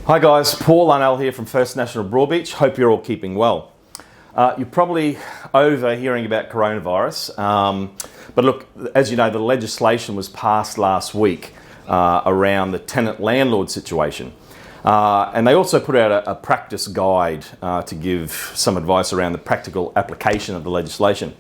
Hi guys, Paul Arnell here from First National Broadbeach. Hope you're all keeping well. You're probably over hearing about coronavirus, but look, as you know, the legislation was passed last week around the tenant landlord situation. And they also put out a practice guide to give some advice around the practical application of the legislation.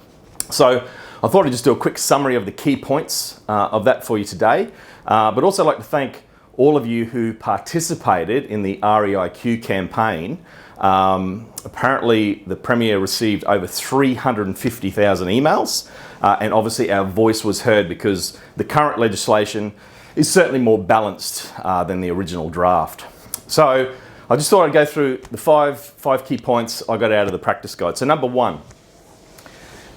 So I thought I'd just do a quick summary of the key points of that for you today, but also I'd like to thank all of you who participated in the REIQ campaign. Apparently the Premier received over 350,000 emails, and obviously our voice was heard because the current legislation is certainly more balanced than the original draft. So I just thought I'd go through the five key points I got out of the practice guide. So number one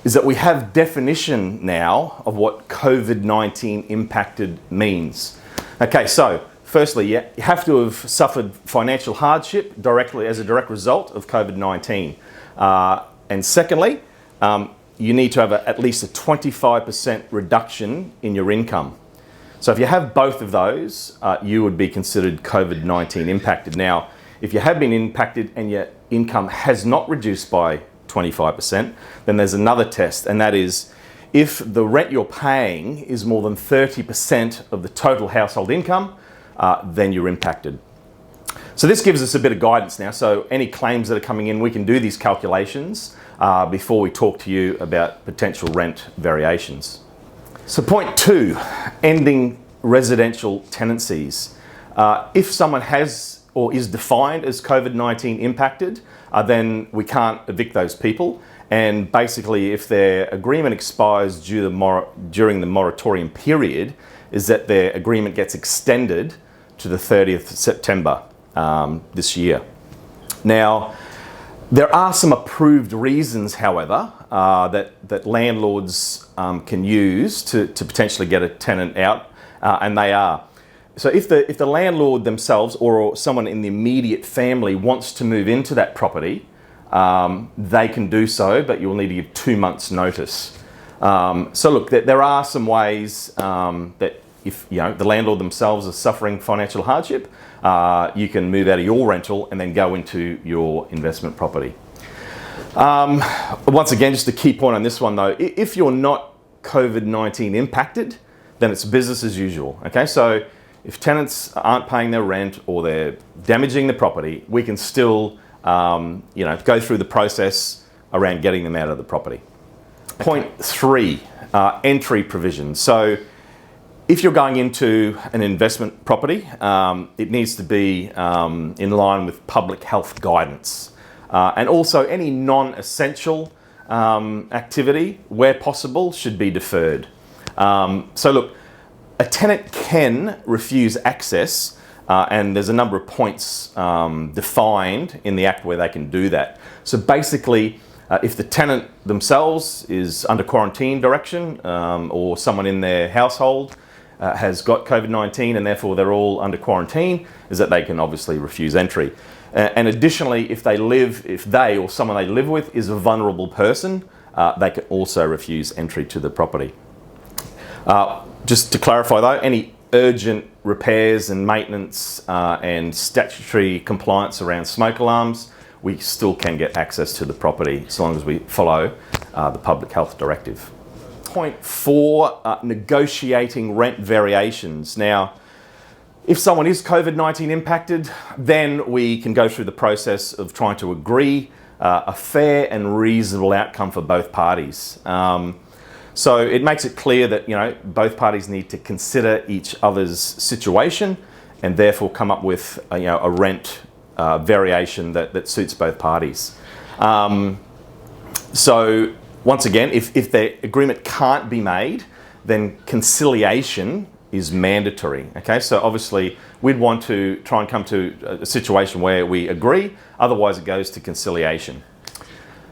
is that we have definition now of what COVID-19 impacted means. Okay, so firstly, you have to have suffered financial hardship directly as a direct result of COVID-19. And secondly, you need to have at least a 25% reduction in your income. So if you have both of those, you would be considered COVID-19 impacted. Now, if you have been impacted and your income has not reduced by 25%, then there's another test, and that is if the rent you're paying is more than 30% of the total household income, then you're impacted. So this gives us a bit of guidance now. So any claims that are coming in, we can do these calculations before we talk to you about potential rent variations. So point two, ending residential tenancies. If someone has or is defined as COVID-19 impacted, then we can't evict those people. And basically, if their agreement expires during the moratorium period, is that their agreement gets extended to the 30th September this year. Now, there are some approved reasons, however, that landlords can use to potentially get a tenant out, and they are. So if the landlord themselves or someone in the immediate family wants to move into that property, they can do so, but you'll need to give 2 months' notice. So look, there are some ways that if the landlord themselves are suffering financial hardship, you can move out of your rental and then go into your investment property. Once again, just a key point on this one though, if you're not COVID-19 impacted, then it's business as usual. Okay, so if tenants aren't paying their rent or they're damaging the property, we can still go through the process around getting them out of the property. Point three, entry provisions. So if you're going into an investment property, it needs to be in line with public health guidance. And also any non-essential activity, where possible, should be deferred. So look, a tenant can refuse access, and there's a number of points defined in the Act where they can do that. So basically, if the tenant themselves is under quarantine direction, or someone in their household has got COVID-19 and therefore they're all under quarantine, is that they can obviously refuse entry. And additionally, if they or someone they live with is a vulnerable person, they can also refuse entry to the property. Just to clarify though, any urgent repairs and maintenance and statutory compliance around smoke alarms, we still can get access to the property as long as we follow the public health directive. Point four, negotiating rent variations. Now, if someone is COVID-19 impacted, then we can go through the process of trying to agree a fair and reasonable outcome for both parties. So it makes it clear that both parties need to consider each other's situation and therefore come up with a rent variation that suits both parties. So once again, if the agreement can't be made, then conciliation is mandatory. Okay, so obviously we'd want to try and come to a situation where we agree, otherwise it goes to conciliation.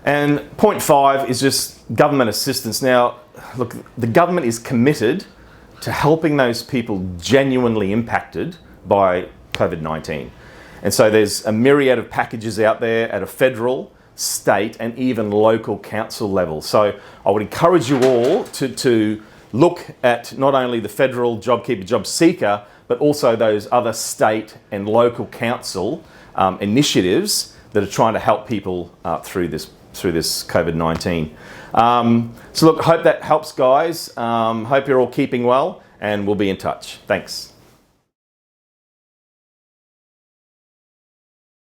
And point five is just government assistance. Now, look, the government is committed to helping those people genuinely impacted by COVID-19. And so there's a myriad of packages out there at a federal, state and even local council level. So I would encourage you all to look at not only the federal JobKeeper, JobSeeker, but also those other state and local council initiatives that are trying to help people through this COVID-19. So look, hope that helps, guys. Hope you're all keeping well, and we'll be in touch. Thanks.